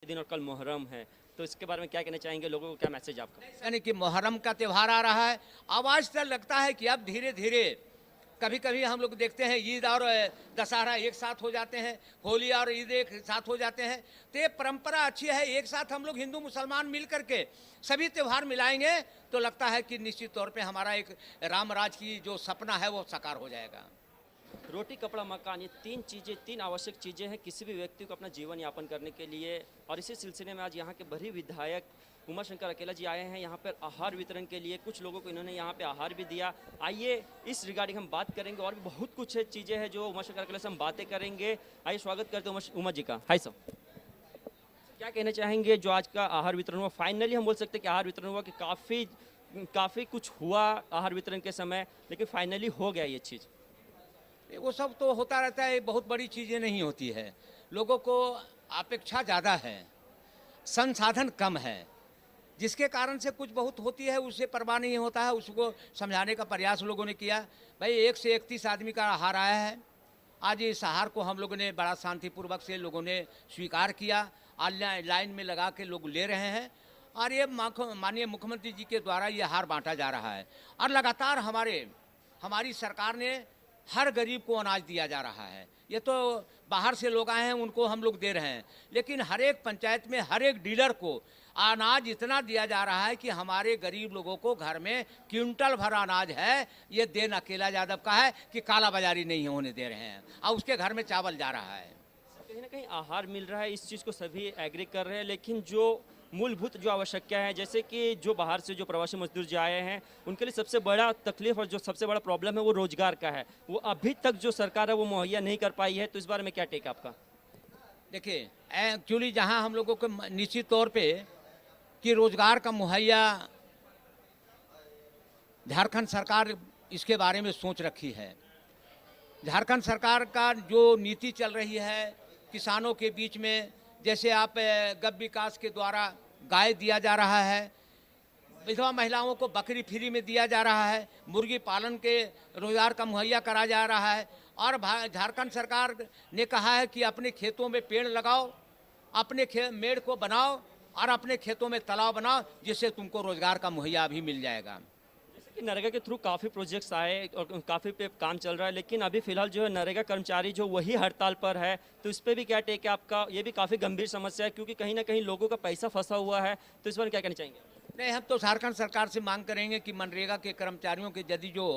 दिन और कल मुहर्रम है, तो इसके बारे में क्या कहना चाहेंगे, लोगों को क्या मैसेज आपका? यानी कि मुहर्रम का त्यौहार आ रहा है। आवाज़ तो लगता है कि अब धीरे धीरे, कभी कभी हम लोग देखते हैं ईद और दशहरा एक साथ हो जाते हैं, होली और ईद एक साथ हो जाते हैं। तो ये परंपरा अच्छी है, एक साथ हम लोग हिंदू मुसलमान मिल करके सभी त्यौहार मिलाएंगे तो लगता है कि निश्चित तौर पे हमारा एक राम राज की जो सपना है वो साकार हो जाएगा। रोटी, कपड़ा, मकान, ये 3 चीज़ें, 3 आवश्यक चीज़ें हैं किसी भी व्यक्ति को अपना जीवन यापन करने के लिए। और इसी सिलसिले में आज यहाँ के बड़ी विधायक उमाशंकर अकेला जी आए हैं यहाँ पर आहार वितरण के लिए। कुछ लोगों को इन्होंने यहाँ पे आहार भी दिया। आइए इस रिगार्डिंग हम बात करेंगे, और भी बहुत कुछ है चीज़ें हैं जो उमाशंकर अकेला से हम बातें करेंगे। आइए स्वागत करते हैं उमा जी का। हाय सर, क्या कहना चाहेंगे जो आज का आहार वितरण हुआ? फाइनली हम बोल सकते हैं कि आहार वितरण हुआ, कि काफ़ी कुछ हुआ आहार वितरण के समय, लेकिन फाइनली हो गया ये चीज़। वो सब तो होता रहता है, बहुत बड़ी चीज़ें नहीं होती है। लोगों को अपेक्षा ज़्यादा है, संसाधन कम है, जिसके कारण से कुछ बहुत होती है, उससे परवाह नहीं होता है। उसको समझाने का प्रयास लोगों ने किया। भाई 1 से 31 आदमी का आहार आया है। आज इस आहार को हम लोगों ने बड़ा शांतिपूर्वक से लोगों ने स्वीकार किया। आज लाइन में लगा के लोग ले रहे हैं, और ये माननीय मुख्यमंत्री जी के द्वारा ये आहार बांटा जा रहा है। और लगातार हमारी सरकार ने हर गरीब को अनाज दिया जा रहा है। ये तो बाहर से लोग आए हैं उनको हम लोग दे रहे हैं, लेकिन हर एक पंचायत में हर एक डीलर को अनाज इतना दिया जा रहा है कि हमारे गरीब लोगों को घर में क्विंटल भर अनाज है। ये देन अकेला यादव का है कि काला बाजारी नहीं होने दे रहे हैं, और उसके घर में चावल जा रहा है। कहीं ना कहीं आहार मिल रहा है, इस चीज़ को सभी एग्री कर रहे हैं, लेकिन जो मूलभूत जो आवश्यकता है, जैसे कि जो बाहर से जो प्रवासी मजदूर जो आए हैं उनके लिए सबसे बड़ा तकलीफ और जो सबसे बड़ा प्रॉब्लम है वो रोजगार का है। वो अभी तक जो सरकार है वो मुहैया नहीं कर पाई है, तो इस बारे में क्या टेक आपका? देखिए, एक्चुअली जहां हम लोगों को निश्चित तौर पे कि रोजगार का मुहैया, झारखंड सरकार इसके बारे में सोच रखी है। झारखंड सरकार का जो नीति चल रही है किसानों के बीच में, जैसे आप गव विकास के द्वारा गाय दिया जा रहा है, विधवा महिलाओं को बकरी फ्री में दिया जा रहा है, मुर्गी पालन के रोजगार का मुहैया करा जा रहा है। और झारखंड सरकार ने कहा है कि अपने खेतों में पेड़ लगाओ, अपने मेड़ को बनाओ, और अपने खेतों में तालाब बनाओ, जिससे तुमको रोजगार का मुहैया भी मिल जाएगा। नरेगा के थ्रू काफ़ी प्रोजेक्ट्स आए और काफ़ी पे काम चल रहा है, लेकिन अभी फिलहाल जो है नरेगा कर्मचारी जो वही हड़ताल पर है, तो इस पर भी क्या टेक है आपका? ये भी काफ़ी गंभीर समस्या है, क्योंकि कहीं ना कहीं लोगों का पैसा फंसा हुआ है, तो इस बारे में क्या कहना चाहेंगे? नहीं, हम तो झारखंड सरकार से मांग करेंगे कि मनरेगा के कर्मचारियों के यदि जो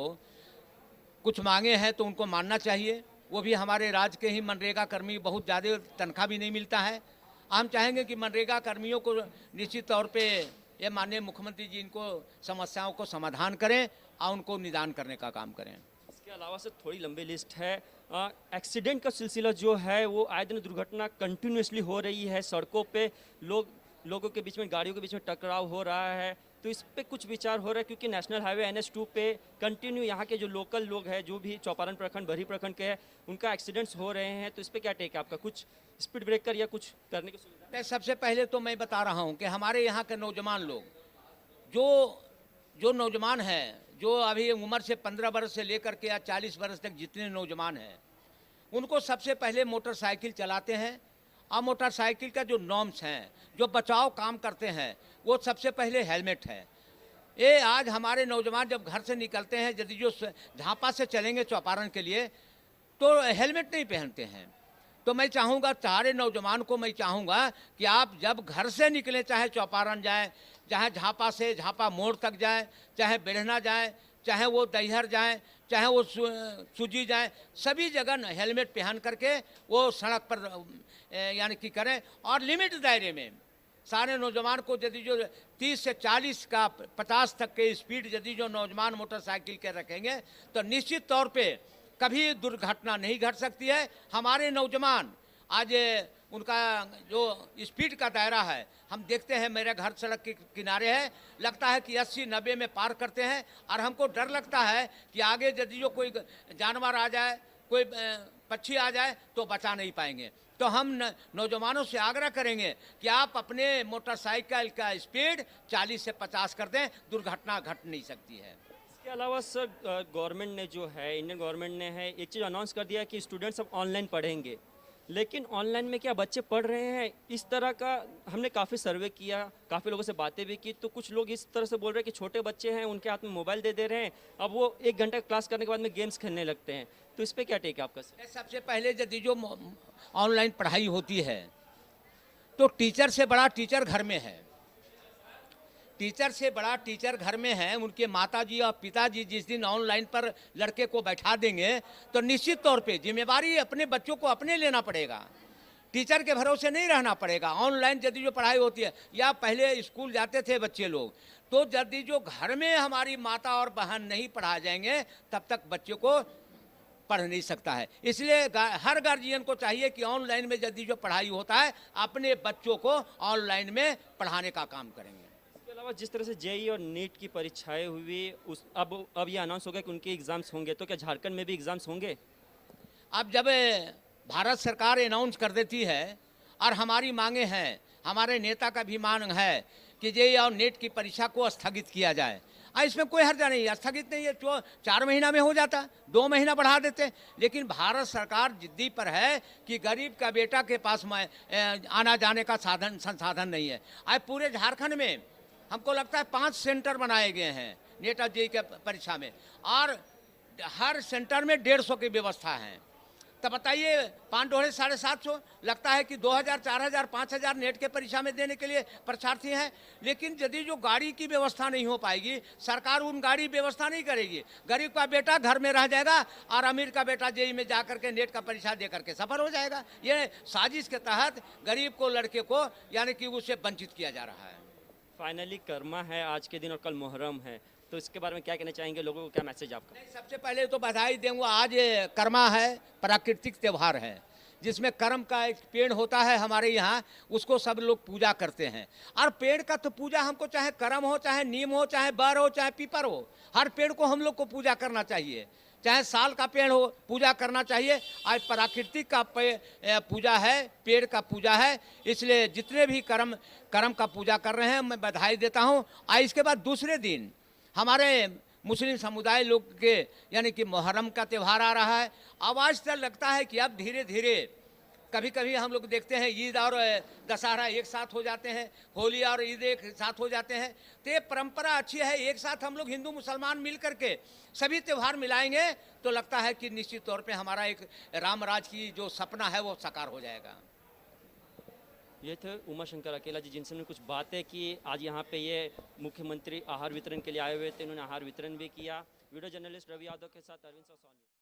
कुछ मांगे हैं तो उनको मानना चाहिए। वो भी हमारे राज्य के ही मनरेगा कर्मी, बहुत ज़्यादा तनख्वाह भी नहीं मिलता है। हम चाहेंगे कि मनरेगा कर्मियों को निश्चित तौर पे ये माननीय मुख्यमंत्री जी इनको समस्याओं को समाधान करें और उनको निदान करने का काम करें। इसके अलावा से थोड़ी लंबी लिस्ट है। एक्सीडेंट का सिलसिला जो है वो आए दिन दुर्घटना कंटिन्यूसली हो रही है। सड़कों पे लोगों के बीच में, गाड़ियों के बीच में टकराव हो रहा है, तो इस पे कुछ विचार हो रहा है, क्योंकि नेशनल हाईवे NH2 पे कंटिन्यू यहाँ के जो लोकल लोग हैं, जो भी चौपारण प्रखंड, बरही प्रखंड के हैं, उनका एक्सीडेंट्स हो रहे हैं, तो इस पे क्या टेक है आपका? कुछ स्पीड ब्रेकर या कुछ करने की सुविधा? सबसे पहले तो मैं बता रहा हूँ कि हमारे यहाँ के नौजवान लोग, जो नौजवान हैं, जो अभी उम्र से 15 वर्ष से लेकर के या 40 वर्ष तक जितने नौजवान हैं, उनको सबसे पहले मोटरसाइकिल चलाते हैं। और मोटरसाइकिल का जो नॉर्म्स हैं, जो बचाव काम करते हैं, वो सबसे पहले हेलमेट है। ये आज हमारे नौजवान जब घर से निकलते हैं, यदि जो झापा से चलेंगे चौपारण के लिए, तो हेलमेट नहीं पहनते हैं। तो मैं चाहूँगा, सारे नौजवान को मैं चाहूँगा कि आप जब घर से निकलें, चाहे चौपारण जाएं, चाहे झापा से झापा मोड़ तक जाएं, चाहे बेढ़ना जाएं, चाहे वो दैहर जाएं, चाहे वो सूजी जाएं, सभी जगह हेलमेट पहन करके वो सड़क पर यानी कि करें। और लिमिट दायरे में सारे नौजवान को, यदि जो 30 से 40 का 50 तक के स्पीड यदि जो नौजवान मोटरसाइकिल के रखेंगे, तो निश्चित तौर पे कभी दुर्घटना नहीं घट सकती है। हमारे नौजवान आज उनका जो स्पीड का दायरा है, हम देखते हैं, मेरे घर सड़क के किनारे है, लगता है कि 80-90 में पार करते हैं, और हमको डर लगता है कि आगे यदि जो कोई जानवर आ जाए, कोई पक्षी आ जाए, तो बचा नहीं पाएंगे। तो हम नौजवानों से आग्रह करेंगे कि आप अपने मोटरसाइकिल का स्पीड 40 से 50 कर दें, दुर्घटना घट नहीं सकती है। इसके अलावा सर, गवर्नमेंट ने जो है, इंडियन गवर्नमेंट ने है एक चीज़ अनाउंस कर दिया कि स्टूडेंट्स अब ऑनलाइन पढ़ेंगे, लेकिन ऑनलाइन में क्या बच्चे पढ़ रहे हैं इस तरह का? हमने काफ़ी सर्वे किया, काफ़ी लोगों से बातें भी की, तो कुछ लोग इस तरह से बोल रहे हैं कि छोटे बच्चे हैं, उनके हाथ में मोबाइल दे दे रहे हैं, अब वो 1 घंटा क्लास करने के बाद में गेम्स खेलने लगते हैं। तो इस पे क्या टेक है आपका सर? सबसे पहले यदि जो ऑनलाइन पढ़ाई होती है तो टीचर से बड़ा टीचर घर में है। टीचर से बड़ा टीचर घर में है। उनके माताजी और पिताजी जिस दिन ऑनलाइन पर लड़के को बैठा देंगे तो निश्चित तौर पे जिम्मेवारी अपने बच्चों को अपने लेना पड़ेगा, टीचर के भरोसे नहीं रहना पड़ेगा। ऑनलाइन यदि जो पढ़ाई होती है, या पहले स्कूल जाते थे बच्चे लोग, तो यदि जो घर में हमारी माता और बहन नहीं पढ़ा जाएंगे तब तक बच्चे को पढ़ नहीं सकता है। इसलिए हर गार्जियन को चाहिए कि ऑनलाइन में यदि जो पढ़ाई होता है अपने बच्चों को ऑनलाइन में पढ़ाने का काम करेंगे। इसके अलावा जिस तरह से जेई और नीट की परीक्षाएं हुई, उस अब ये अनाउंस हो गया कि उनके एग्जाम्स होंगे, तो क्या झारखंड में भी एग्जाम्स होंगे? अब जब भारत सरकार अनाउंस कर देती है और हमारी मांगे हैं, हमारे नेता का भी मांग है कि जेई और नीट की परीक्षा को स्थगित किया जाए, इसमें कोई हर्जा नहीं है। स्थगित नहीं है तो 4 महीना में हो जाता, 2 महीना बढ़ा देते। लेकिन भारत सरकार जिद्दी पर है कि गरीब का बेटा के पास आना जाने का संसाधन नहीं है। आज पूरे झारखंड में हमको लगता है 5 सेंटर बनाए गए हैं नीट और जेई के परीक्षा में, और हर सेंटर में 150 की व्यवस्था है। तो बताइए 5 ढोड़े 750, लगता है कि 2000, 4000, 5000 नेट के परीक्षा में देने के लिए परीक्षार्थी हैं। लेकिन यदि जो गाड़ी की व्यवस्था नहीं हो पाएगी, सरकार उन गाड़ी व्यवस्था नहीं करेगी, गरीब का बेटा घर में रह जाएगा और अमीर का बेटा जेई में जा करके नेट का परीक्षा दे करके सफल हो जाएगा। ये साजिश के तहत गरीब को, लड़के को यानी कि उससे वंचित किया जा रहा है। फाइनली कर्मा है आज के दिन और कल मुहर्रम है, तो इसके बारे में क्या कहना चाहेंगे? लोगों को क्या मैसेज आपका? सबसे पहले तो बधाई दूंगा। आज ये कर्मा है, प्राकृतिक त्यौहार है, जिसमें कर्म का एक पेड़ होता है हमारे यहाँ, उसको सब लोग पूजा करते हैं। और पेड़ का तो पूजा हमको, चाहे कर्म हो, चाहे नीम हो, चाहे बर हो, चाहे पीपर हो, हर पेड़ को हम लोग को पूजा करना चाहिए। चाहे साल का पेड़ हो, पूजा करना चाहिए। आज प्राकृतिक का पूजा है, पेड़ का पूजा है, इसलिए जितने भी कर्म का पूजा कर रहे हैं मैं बधाई देता हूँ। और इसके बाद दूसरे दिन हमारे मुस्लिम समुदाय लोग के यानी कि मुहर्रम का त्यौहार आ रहा है। अब आज तक लगता है कि अब धीरे धीरे, कभी कभी हम लोग देखते हैं ईद और दशहरा एक साथ हो जाते हैं, होली और ईद एक साथ हो जाते हैं। तो ये परंपरा अच्छी है, एक साथ हम लोग हिंदू मुसलमान मिल करके सभी त्यौहार मिलाएंगे तो लगता है कि निश्चित तौर पे हमारा एक राम राज की जो सपना है वो साकार हो जाएगा। ये थे उमाशंकर अकेला जी, जिनसे हमने कुछ बातें की। आज यहाँ पे ये मुख्यमंत्री आहार वितरण के लिए आए हुए थे, इन्होंने आहार वितरण भी किया। वीडियो जर्नलिस्ट रवि यादव के साथ अरविंद सोनी।